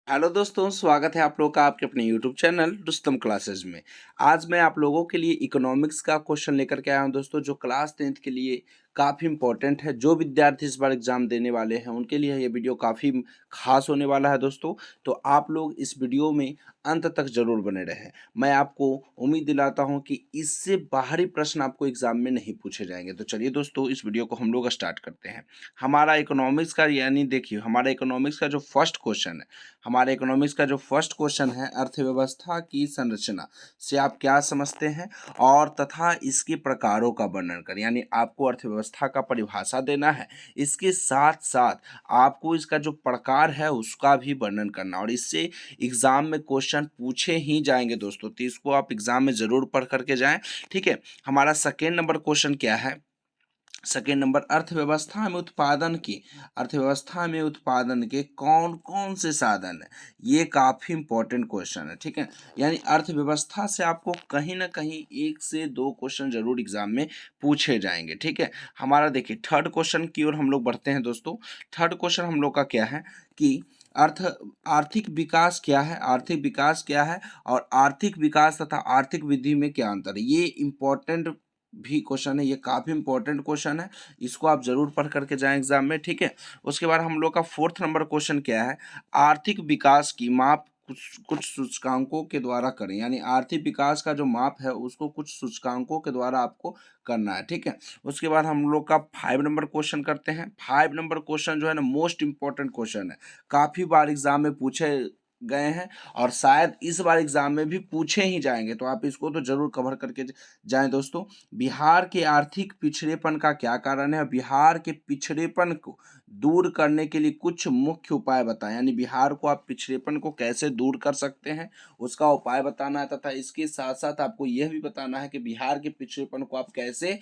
Hello दोस्तों, स्वागत है आप लोग का आपके अपने यूट्यूब चैनल रुस्तम क्लासेस में। आज मैं आप लोगों के लिए इकोनॉमिक्स का क्वेश्चन लेकर के आया हूं दोस्तों, जो क्लास 10th के लिए काफ़ी इंपॉर्टेंट है। जो विद्यार्थी इस बार एग्ज़ाम देने वाले हैं उनके लिए ये वीडियो काफ़ी खास होने वाला है दोस्तों। तो आप लोग इस वीडियो में अंत तक ज़रूर बने रहें। मैं आपको उम्मीद दिलाता हूं कि इससे बाहरी प्रश्न आपको एग्ज़ाम में नहीं पूछे जाएंगे। तो चलिए दोस्तों, इस वीडियो को हम लोग स्टार्ट करते हैं। हमारा इकोनॉमिक्स का यानी देखिए, हमारा इकोनॉमिक्स का जो फर्स्ट क्वेश्चन है, हमारे इकोनॉमिक्स का जो फर्स्ट क्वेश्चन है, अर्थव्यवस्था की संरचना से आप क्या समझते हैं और तथा इसके प्रकारों का वर्णन करें। यानी आपको अर्थव्यवस्था का परिभाषा देना है, इसके साथ साथ आपको इसका जो प्रकार है उसका भी वर्णन करना, और इससे एग्जाम में क्वेश्चन पूछे ही जाएंगे दोस्तों। तो इसको आप एग्जाम में जरूर पढ़ करके जाएं। ठीक है, हमारा सेकेंड नंबर क्वेश्चन क्या है? सेकेंड नंबर, अर्थव्यवस्था में उत्पादन के कौन कौन से साधन है। ये काफ़ी इंपॉर्टेंट क्वेश्चन है। ठीक है, यानी अर्थव्यवस्था से आपको कहीं ना कहीं एक से दो क्वेश्चन जरूर एग्जाम में पूछे जाएंगे। ठीक है, हमारा देखिए थर्ड क्वेश्चन की ओर हम लोग बढ़ते हैं दोस्तों। थर्ड क्वेश्चन हम लोग का क्या है कि अर्थ आर्थिक विकास क्या है, आर्थिक विकास क्या है और आर्थिक विकास तथा आर्थिक वृद्धि में क्या अंतर है। ये इंपॉर्टेंट भी क्वेश्चन है, ये काफ़ी इंपॉर्टेंट क्वेश्चन है। इसको आप जरूर पढ़ करके जाएं एग्जाम में। ठीक है, उसके बाद हम लोग का फोर्थ नंबर क्वेश्चन क्या है? आर्थिक विकास की माप कुछ कुछ सूचकांकों के द्वारा करें। यानी आर्थिक विकास का जो माप है उसको कुछ सूचकांकों के द्वारा आपको करना है। ठीक है, उसके बाद हम लोग का 5 नंबर क्वेश्चन करते हैं। 5 नंबर क्वेश्चन जो है ना, मोस्ट इंपॉर्टेंट क्वेश्चन है, काफ़ी बार एग्जाम में पूछे गए हैं और शायद इस बार एग्जाम में भी पूछे ही जाएंगे। तो आप इसको तो जरूर कवर करके जाएं दोस्तों। बिहार के आर्थिक पिछड़ेपन का क्या कारण है? बिहार के पिछड़ेपन को दूर करने के लिए कुछ मुख्य उपाय बताएं। यानी बिहार को आप पिछड़ेपन को कैसे दूर कर सकते हैं उसका उपाय बताना है, तथा इसके साथ साथ आपको यह भी बताना है कि बिहार के पिछड़ेपन को आप कैसे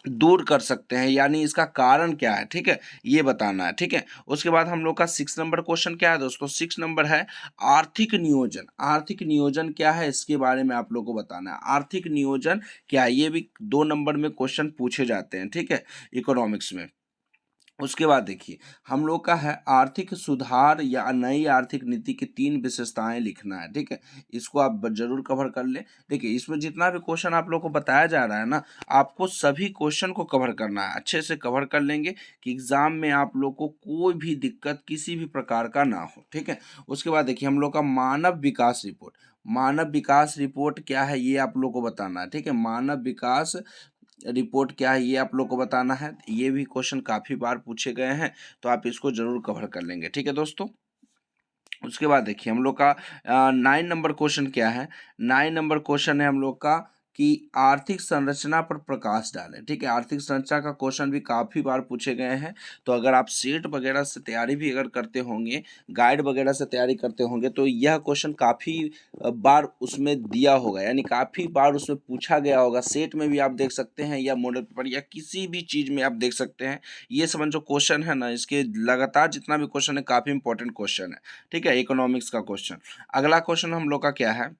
दूर कर सकते हैं, यानी इसका कारण क्या है। ठीक है, ये बताना है। ठीक है, उसके बाद हम लोग का 6 नंबर क्वेश्चन क्या है दोस्तों? 6 नंबर है आर्थिक नियोजन। आर्थिक नियोजन क्या है इसके बारे में आप लोग को बताना है। आर्थिक नियोजन क्या है, ये भी 2 नंबर में क्वेश्चन पूछे जाते हैं। ठीक है, इकोनॉमिक्स में। उसके बाद देखिए, हम लोग का है आर्थिक सुधार या नई आर्थिक नीति की 3 विशेषताएं लिखना है। ठीक है, इसको आप जरूर कवर कर लें। देखिए, इसमें जितना भी क्वेश्चन आप लोग को बताया जा रहा है ना, आपको सभी क्वेश्चन को कवर करना है। अच्छे से कवर कर लेंगे कि एग्जाम में आप लोग को कोई भी दिक्कत किसी भी प्रकार का ना हो। ठीक है, उसके बाद देखिए, हम लोग का मानव विकास रिपोर्ट। मानव विकास रिपोर्ट क्या है ये आप लोग को बताना है। ठीक है, मानव विकास रिपोर्ट क्या है ये आप लोग को बताना है। ये भी क्वेश्चन काफ़ी बार पूछे गए हैं, तो आप इसको जरूर कवर कर लेंगे। ठीक है दोस्तों, उसके बाद देखिए हम लोग का 9 नंबर क्वेश्चन क्या है? 9 नंबर क्वेश्चन है हम लोग का कि आर्थिक संरचना पर प्रकाश डालें। ठीक है, आर्थिक संरचना का क्वेश्चन भी काफ़ी बार पूछे गए हैं। तो अगर आप सेट वगैरह से तैयारी भी अगर करते होंगे, गाइड वगैरह से तैयारी करते होंगे, तो यह क्वेश्चन काफ़ी बार उसमें दिया होगा, यानी काफ़ी बार उसमें पूछा गया होगा। सेट में भी आप देख सकते हैं या मॉडल पेपर या किसी भी चीज़ में आप देख सकते हैं। ये सब जो क्वेश्चन है ना, इसके लगातार जितना भी क्वेश्चन है काफ़ी इंपॉर्टेंट क्वेश्चन है। ठीक है, इकोनॉमिक्स का क्वेश्चन। अगला क्वेश्चन हम लोग का क्या है?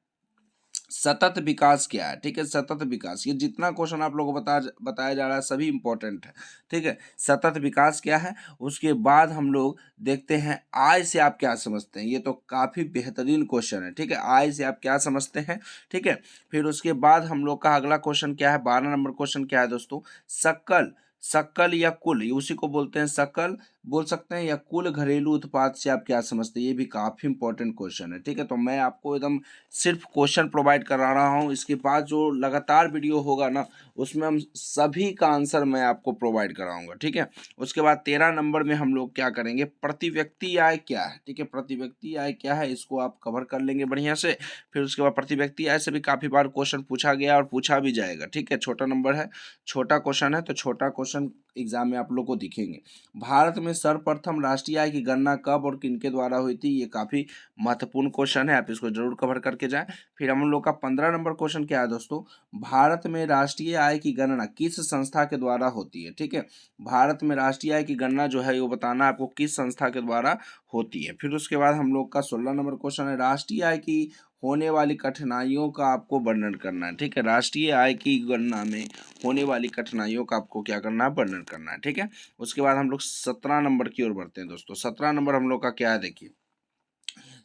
सतत विकास क्या है? ठीक है, सतत विकास, ये जितना क्वेश्चन आप लोगों को बताया जा रहा है सभी इंपॉर्टेंट है। ठीक है, सतत विकास क्या है? उसके बाद हम लोग देखते हैं आय से आप क्या समझते हैं। ये तो काफ़ी बेहतरीन क्वेश्चन है। ठीक है, आय से आप क्या समझते हैं? ठीक है, फिर उसके बाद हम लोग का अगला क्वेश्चन क्या है? 12 नंबर क्वेश्चन क्या है दोस्तों? सकल सकल या कुल, उसी को बोलते हैं सकल बोल सकते हैं, या कुल घरेलू उत्पाद से आप क्या समझते हैं। ये भी काफ़ी इंपॉर्टेंट क्वेश्चन है। ठीक है, तो मैं आपको एकदम सिर्फ क्वेश्चन प्रोवाइड करा रहा हूँ। इसके बाद जो लगातार वीडियो होगा ना, उसमें हम सभी का आंसर मैं आपको प्रोवाइड कराऊंगा। ठीक है, उसके बाद 13 नंबर में हम लोग क्या करेंगे? प्रति व्यक्ति आय क्या है। ठीक है, प्रति व्यक्ति आय क्या है इसको आप कवर कर लेंगे बढ़िया से। फिर उसके बाद प्रति व्यक्ति आय से भी काफ़ी बार क्वेश्चन पूछा गया और पूछा भी जाएगा। ठीक है, छोटा नंबर है, छोटा क्वेश्चन है, तो छोटा क्वेश्चन एग्जाम में आप लोग को दिखेंगे। भारत में सर्वप्रथम राष्ट्रीय आय की गणना कब और किनके द्वारा हुई थी? ये काफ़ी महत्वपूर्ण क्वेश्चन है, आप इसको जरूर कवर करके जाएं। फिर हम लोग का 15 नंबर क्वेश्चन क्या है दोस्तों? भारत में राष्ट्रीय आय की गणना किस संस्था के द्वारा होती है? ठीक है, भारत में राष्ट्रीय आय की गणना जो है वो बताना है आपको किस संस्था के द्वारा होती है। फिर उसके बाद हम लोग का 16 नंबर क्वेश्चन है राष्ट्रीय आय की होने वाली कठिनाइयों का आपको वर्णन करना है। ठीक है, राष्ट्रीय आय की गणना में होने वाली कठिनाइयों का आपको क्या करना है? वर्णन करना है। ठीक है, उसके बाद हम लोग 17 नंबर की ओर बढ़ते हैं दोस्तों। 17 नंबर हम लोग का क्या है देखिए,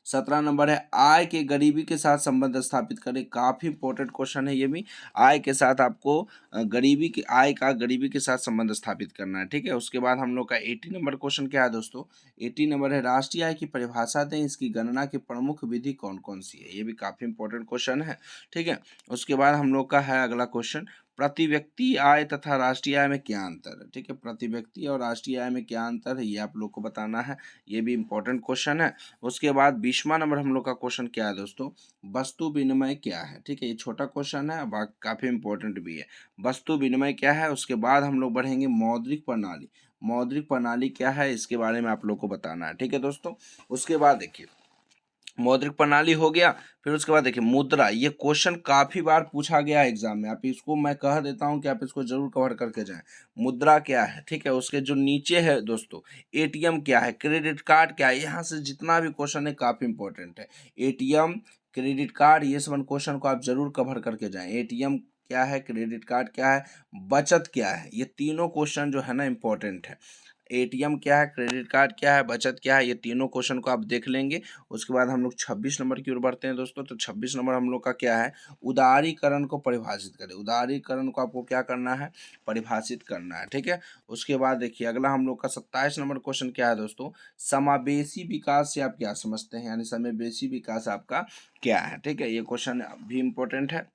17 नंबर है आय के गरीबी के साथ संबंध स्थापित करें। काफी इंपॉर्टेंट क्वेश्चन है ये भी। आय के साथ आपको गरीबी की आय का गरीबी के साथ संबंध स्थापित करना है, ठीक है। उसके बाद हम लोग का 80 नंबर क्वेश्चन क्या है दोस्तों, 80 नंबर है राष्ट्रीय आय की परिभाषा दें, इसकी गणना की प्रमुख विधि कौन कौन सी है। ये भी काफी इंपॉर्टेंट क्वेश्चन है, ठीक है। उसके बाद हम लोग का है अगला क्वेश्चन, प्रति व्यक्ति आय तथा राष्ट्रीय आय में क्या अंतर है, ठीक है। प्रति व्यक्ति और राष्ट्रीय आय में क्या अंतर है ये आप लोग को बताना है, ये भी इंपॉर्टेंट क्वेश्चन है। उसके बाद 20वां नंबर हम लोग का क्वेश्चन क्या है दोस्तों, वस्तु विनिमय क्या है, ठीक है। ये छोटा क्वेश्चन है, काफी इंपॉर्टेंट भी है। वस्तु विनिमय क्या है। उसके बाद हम लोग बढ़ेंगे मौद्रिक प्रणाली। मौद्रिक प्रणाली क्या है इसके बारे में आप लोग को बताना है, ठीक है दोस्तों। उसके बाद देखिए मौद्रिक प्रणाली हो गया, फिर उसके बाद देखिए मुद्रा। ये क्वेश्चन काफी बार पूछा गया है एग्जाम में, आप इसको मैं कह देता हूं कि आप इसको जरूर कवर करके जाएं। मुद्रा क्या है, ठीक है। उसके जो नीचे है दोस्तों एटीएम क्या है, क्रेडिट कार्ड क्या है। यहाँ से जितना भी क्वेश्चन है काफी इंपॉर्टेंट है। एटीएम, क्रेडिट कार्ड, ये सब क्वेश्चन को आप जरूर कवर करके जाएं। एटीएम क्या है, क्रेडिट कार्ड क्या है, बचत क्या है, ये तीनों क्वेश्चन जो है ना इंपॉर्टेंट है। एटीएम क्या है, क्रेडिट कार्ड क्या है, बचत क्या है, ये तीनों क्वेश्चन को आप देख लेंगे। उसके बाद हम लोग 26 नंबर की ओर बढ़ते हैं दोस्तों। तो 26 नंबर हम लोग का क्या है, उदारीकरण को परिभाषित करें। उदारीकरण को आपको क्या करना है, परिभाषित करना है, ठीक है। उसके बाद देखिए अगला हम लोग का 27 नंबर क्वेश्चन क्या है दोस्तों, समावेशी विकास से आप क्या समझते हैं, यानी समावेशी विकास आपका क्या है, ठीक है। ये क्वेश्चन भी इंपॉर्टेंट है।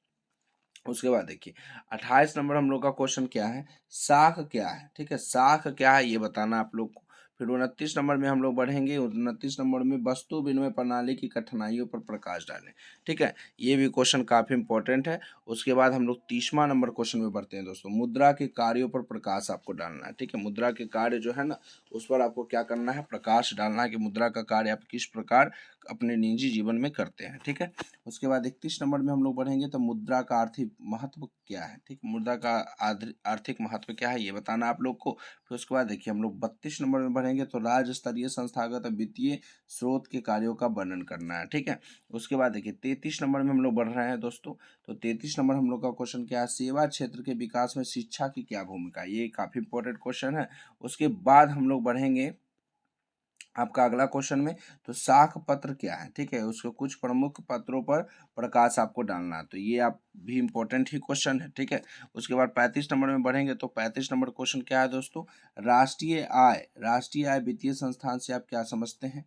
उसके बाद देखिए 28 नंबर हम लोग का क्वेश्चन क्या है, साख क्या है, ठीक है। साख क्या है ये बताना आप लोग को। फिर 29 नंबर में हम लोग बढ़ेंगे। 29 नंबर में वस्तु विनिमय प्रणाली की कठिनाइयों पर प्रकाश डालें, ठीक है। ये भी क्वेश्चन काफी इंपॉर्टेंट है। उसके बाद हम लोग 30वां नंबर क्वेश्चन में बढ़ते हैं दोस्तों, मुद्रा के कार्यों पर प्रकाश आपको डालना है, ठीक है। मुद्रा के कार्य जो है ना उस पर आपको क्या करना है, प्रकाश डालना है कि मुद्रा का कार्य आप किस प्रकार अपने निजी जीवन में करते हैं, ठीक है। उसके बाद 31 नंबर में हम लोग बढ़ेंगे तो मुद्रा का आर्थिक महत्व क्या है, ठीक। मुद्रा का आर्थिक महत्व क्या है ये बताना आप लोग को। फिर उसके बाद देखिए हम लोग 32 नंबर में बढ़ेंगे तो राज्य स्तरीय संस्थागत वित्तीय स्रोत के कार्यों का वर्णन करना है, ठीक है। उसके बाद देखिए 33 नंबर में हम लोग बढ़ रहे हैं दोस्तों। तो 33 नंबर हम लोग का क्वेश्चन क्या है, सेवा क्षेत्र के विकास में शिक्षा की क्या भूमिका है। ये काफी इंपॉर्टेंट क्वेश्चन है। उसके बाद हम लोग बढ़ेंगे आपका अगला क्वेश्चन में, तो साख पत्र क्या है, ठीक है। उसके कुछ प्रमुख पत्रों पर प्रकाश आपको डालना है, तो ये आप भी इंपॉर्टेंट ही क्वेश्चन है, ठीक है। उसके बाद 35 नंबर में बढ़ेंगे तो 35 नंबर क्वेश्चन क्या है दोस्तों, राष्ट्रीय आय। राष्ट्रीय आय वित्तीय संस्थान से आप क्या समझते हैं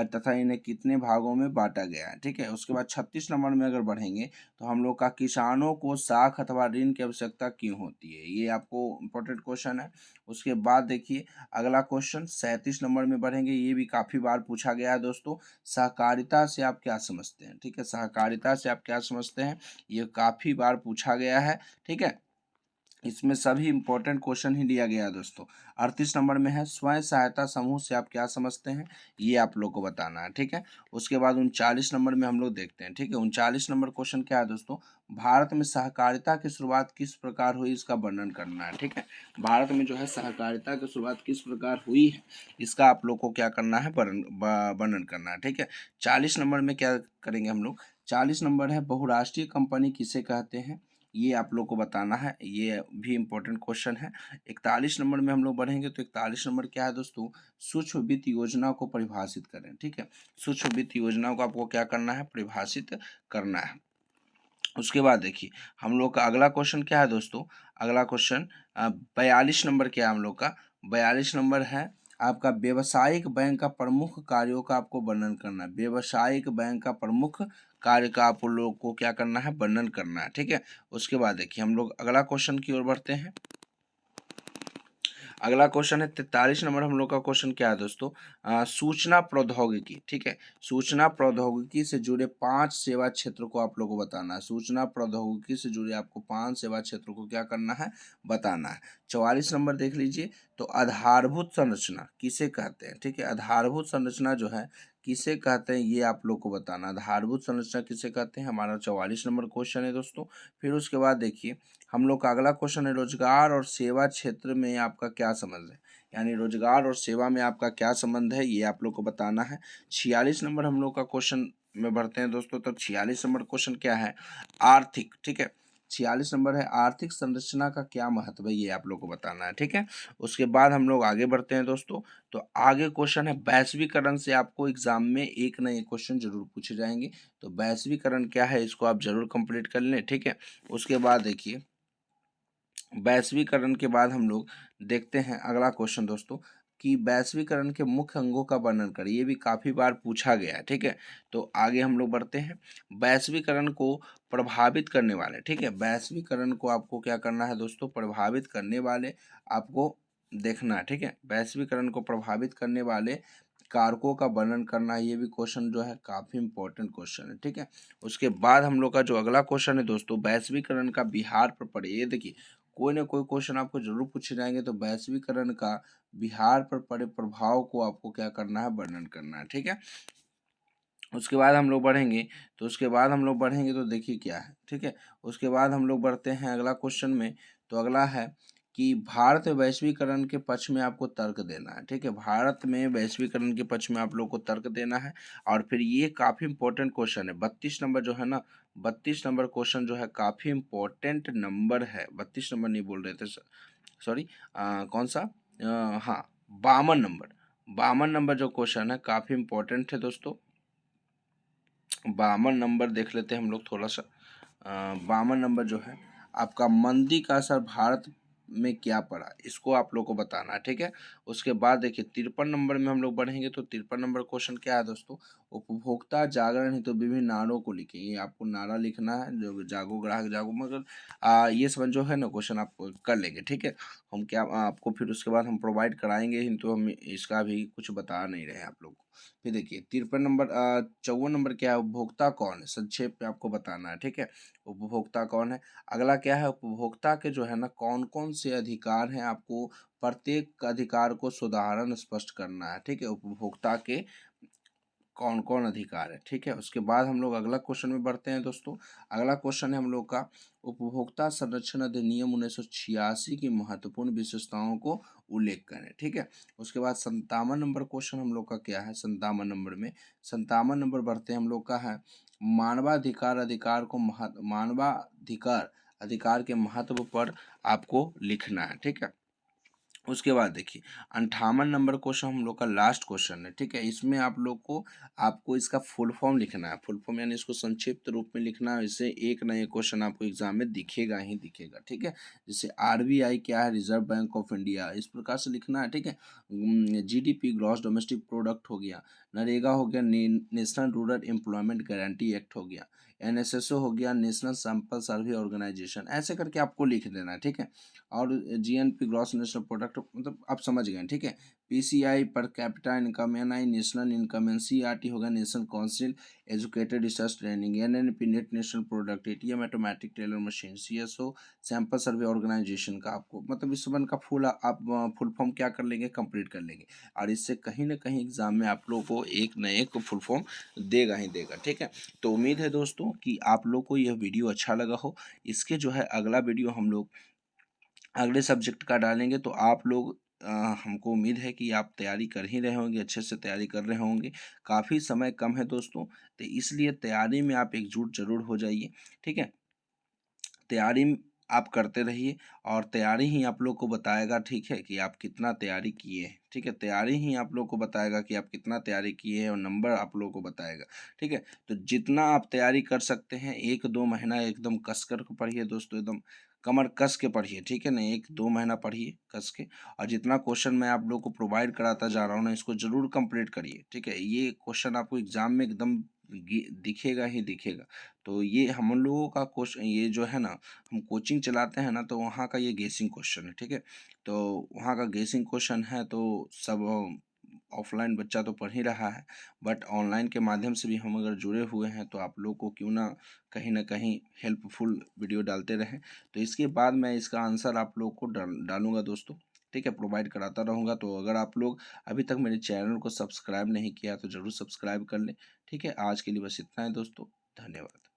तथा इन्हें कितने भागों में बांटा गया है, ठीक है। उसके बाद 36 नंबर में अगर बढ़ेंगे तो हम लोग का किसानों को साख अथवा ऋण की आवश्यकता क्यों होती है, ये आपको इंपॉर्टेंट क्वेश्चन है। उसके बाद देखिए अगला क्वेश्चन 37 नंबर में बढ़ेंगे, ये भी काफी बार पूछा गया है दोस्तों, सहकारिता से आप क्या समझते हैं, ठीक है। सहकारिता से आप क्या समझते हैं, ये काफी बार पूछा गया है, ठीक है। इसमें सभी इंपॉर्टेंट क्वेश्चन ही लिया गया है दोस्तों। 38 नंबर में है स्वयं सहायता समूह से आप क्या समझते हैं, ये आप लोग को बताना है, ठीक है। उसके बाद 39 नंबर में हम लोग देखते हैं, ठीक है। 39 नंबर क्वेश्चन क्या है दोस्तों, भारत में सहकारिता की शुरुआत किस प्रकार हुई इसका वर्णन करना है, ठीक है। भारत में जो है सहकारिता की शुरुआत किस प्रकार हुई है इसका आप लोग को क्या करना है, वर्णन करना है, ठीक है। 40 नंबर में क्या करेंगे हम लोग, 40 नंबर है बहुराष्ट्रीय कंपनी किसे कहते हैं, ये आप लोग को बताना है, ये भी इम्पोर्टेंट क्वेश्चन है। 41 नंबर में हम लोग बढ़ेंगे तो 41 नंबर क्या है दोस्तों, सूक्ष्म वित्त योजना को परिभाषित करें, ठीक है। सूक्ष्म वित्त योजना को आपको क्या करना है, परिभाषित करना है। उसके बाद देखिए हम लोग का अगला क्वेश्चन क्या है दोस्तों, अगला क्वेश्चन 42 नंबर क्या है हम लोग का, 42 नंबर है आपका व्यवसायिक बैंक का प्रमुख कार्यों का आपको वर्णन करना है। व्यवसायिक बैंक का प्रमुख कार्य का आप लोग को क्या करना है, वर्णन करना है, ठीक है। उसके बाद देखिए हम लोग अगला क्वेश्चन की ओर बढ़ते हैं। अगला क्वेश्चन है 43 नंबर हम लोग का क्वेश्चन क्या है दोस्तों, सूचना प्रौद्योगिकी, ठीक है। सूचना प्रौद्योगिकी से जुड़े 5 सेवा क्षेत्र को आप लोग को बताना है। सूचना प्रौद्योगिकी से जुड़े आपको 5 सेवा क्षेत्रों को क्या करना है, बताना है। 44 नंबर देख लीजिए, तो आधारभूत संरचना किसे कहते हैं, ठीक है। आधारभूत संरचना जो है किसे कहते हैं ये आप लोग को बताना। आधारभूत संरचना किसे कहते हैं, हमारा 44 नंबर क्वेश्चन है दोस्तों। फिर उसके बाद देखिए हम लोग का अगला क्वेश्चन है रोजगार और सेवा क्षेत्र में आपका क्या संबंध है, यानी रोजगार और सेवा में आपका क्या संबंध है ये आप लोग को बताना है। 46 नंबर हम लोग का क्वेश्चन में बढ़ते हैं दोस्तों। तो 46 नंबर क्वेश्चन क्या है, आर्थिक, ठीक है। 46 नंबर है आर्थिक संरचना का क्या महत्व है, ये आप लोग को बताना है। ठीक है, उसके बाद हम लोग आगे बढ़ते हैं दोस्तों। तो आगे क्वेश्चन है वैश्वीकरण से आपको एग्जाम में एक ना एक क्वेश्चन जरूर पूछे जाएंगे। तो वैश्वीकरण क्या है, इसको आप जरूर कंप्लीट कर लें। ठीक है, उसके बाद देखिए वैश्वीकरण के बाद हम लोग देखते हैं अगला क्वेश्चन दोस्तों कि वैश्वीकरण के मुख्य अंगों का वर्णन करें। ये भी काफ़ी बार पूछा गया है। ठीक है, तो आगे हम लोग बढ़ते हैं। वैश्वीकरण को प्रभावित करने वाले, ठीक है, वैश्वीकरण को आपको क्या करना है दोस्तों, प्रभावित करने वाले आपको देखना है। ठीक है, वैश्वीकरण को प्रभावित करने वाले कारकों का वर्णन करना है। ये भी क्वेश्चन जो है काफ़ी इंपॉर्टेंट क्वेश्चन है। ठीक है, उसके बाद हम लोग का जो अगला क्वेश्चन है दोस्तों, वैश्वीकरण का बिहार पर पड़े। ये देखिए कोई ना कोई क्वेश्चन आपको जरूर पूछे जाएंगे। तो वैश्वीकरण का बिहार पर पड़े प्रभाव को आपको क्या करना है, वर्णन करना है। ठीक है, उसके बाद हम लोग बढ़ेंगे। तो उसके बाद हम लोग बढ़ेंगे तो देखिए क्या है। ठीक है, उसके बाद हम लोग बढ़ते हैं अगला क्वेश्चन में। तो अगला है कि भारत वैश्वीकरण के पक्ष में आपको तर्क देना है। ठीक है, भारत में वैश्वीकरण के पक्ष में आप लोग को तर्क देना है। और फिर ये काफ़ी इंपॉर्टेंट क्वेश्चन है 32 नंबर जो है ना, 32 नंबर क्वेश्चन जो है काफ़ी इंपॉर्टेंट नंबर है। 32 नंबर नहीं बोल रहे थे, सॉरी, कौन सा, हाँ 52 नंबर, 52 नंबर जो क्वेश्चन है काफ़ी इंपॉर्टेंट है दोस्तों। 52 नंबर देख लेते हैं हम लोग थोड़ा सा। 52 नंबर जो है आपका मंदी का असर भारत में क्या पड़ा, इसको आप लोग को बताना है। ठीक है, उसके बाद देखिए 53 नंबर में हम लोग बढ़ेंगे। तो 53 नंबर क्वेश्चन क्या है दोस्तों, उपभोक्ता जागरण हेतु तो विभिन्न नारों को लिखें। ये आपको नारा लिखना है, जो जागो ग्राहक जागो, मगर ये सब जो है ना क्वेश्चन आप कर लेंगे। ठीक है, हम क्या आपको फिर उसके बाद हम प्रोवाइड कराएंगे ही, तो हम इसका भी कुछ बता नहीं रहे हैं आप लोग को। फिर देखिए 53 नंबर, 54 नंबर क्या है, उपभोक्ता कौन है, संक्षेप में आपको बताना है। ठीक है, उपभोक्ता कौन है। अगला क्या है, उपभोक्ता के जो है ना कौन कौन से अधिकार हैं, आपको प्रत्येक अधिकार को सुधारण स्पष्ट करना है। ठीक है, उपभोक्ता के कौन कौन अधिकार है। ठीक है, उसके बाद हम लोग अगला क्वेश्चन में बढ़ते हैं दोस्तों। अगला क्वेश्चन है हम लोग का उपभोक्ता संरक्षण अधिनियम 1986 की महत्वपूर्ण विशेषताओं को उल्लेख करें। ठीक है, उसके बाद 57 नंबर क्वेश्चन हम लोग का क्या है, 57 नंबर में 57 नंबर बढ़ते हैं हम लोग का है मानवाधिकार अधिकार को मानवाधिकार अधिकार के महत्व पर आपको लिखना है। ठीक है, उसके बाद देखिए 58 नंबर क्वेश्चन हम लोग का लास्ट क्वेश्चन है। ठीक है, इसमें आप लोग को आपको इसका फुल फॉर्म लिखना है। फुल फॉर्म यानी इसको संक्षिप्त रूप में लिखना है। इससे एक ना एक क्वेश्चन आपको एग्जाम में दिखेगा ही दिखेगा। ठीक है, जैसे आरबीआई क्या है, रिजर्व बैंक ऑफ इंडिया, इस प्रकार से लिखना है। ठीक है, जीडीपी ग्रॉस डोमेस्टिक प्रोडक्ट हो गया, नरेगा हो गया, national rural employment guarantee act हो गया, एनएसएसओ हो गया, नेशनल सैंपल सर्वे ऑर्गेनाइजेशन, ऐसे करके आपको लिख देना है। ठीक है, और जीएनपी ग्रॉस नेशनल प्रोडक्ट मतलब आप समझ गए। ठीक है, PCI per capita income, NI national income, NCERT होगा national council educated research training, NNP net national product, ATM automatic teller machine, CSO sample survey organisation का आपको मतलब इस वन का फुल आप फुल फॉर्म क्या कर लेंगे, कंप्लीट कर लेंगे। और इससे कहीं ना कहीं एग्जाम में आप लोग को एक न एक फुल फॉर्म देगा ही देगा। ठीक है, तो उम्मीद है दोस्तों कि आप लोग को यह वीडियो अच्छा लगा हो। इसके जो है अगला वीडियो हम लोग अगले सब्जेक्ट का डालेंगे। तो आप लोग हमको उम्मीद है कि आप तैयारी कर ही रहे होंगे, अच्छे से तैयारी कर रहे होंगे। काफ़ी समय कम है दोस्तों, तो इसलिए तैयारी में आप एकजुट जरूर हो जाइए। ठीक है, तैयारी आप करते रहिए और तैयारी ही आप लोग को बताएगा, ठीक है, कि आप कितना तैयारी किए हैं। ठीक है, तैयारी ही आप लोग को बताएगा कि आप कितना तैयारी किए हैं और नंबर आप लोग को बताएगा। ठीक है, तो जितना आप तैयारी कर सकते हैं 1-2 महीना एकदम कस कर के पढ़िए दोस्तों, एकदम कमर कस के पढ़िए। ठीक है ना, 1-2 महीना पढ़िए कस के। और जितना क्वेश्चन मैं आप लोग को प्रोवाइड कराता जा रहा हूँ ना, इसको जरूर कंप्लीट करिए। ठीक है, ये क्वेश्चन आपको एग्जाम में एकदम दिखेगा ही दिखेगा। तो ये हम लोगों का क्वेश्चन, ये जो है ना हम कोचिंग चलाते हैं ना, तो वहाँ का ये गेसिंग क्वेश्चन है। ठीक है, तो वहाँ का गेसिंग क्वेश्चन है। तो सब ऑफलाइन बच्चा तो पढ़ ही रहा है, बट ऑनलाइन के माध्यम से भी हम अगर जुड़े हुए हैं तो आप लोग को क्यों ना कहीं हेल्पफुल वीडियो डालते रहें। तो इसके बाद मैं इसका आंसर आप लोग को डालूंगा दोस्तों। ठीक है, प्रोवाइड कराता रहूँगा। तो अगर आप लोग अभी तक मेरे चैनल को सब्सक्राइब नहीं किया तो ज़रूर सब्सक्राइब कर लें। ठीक है, आज के लिए बस इतना है दोस्तों, धन्यवाद।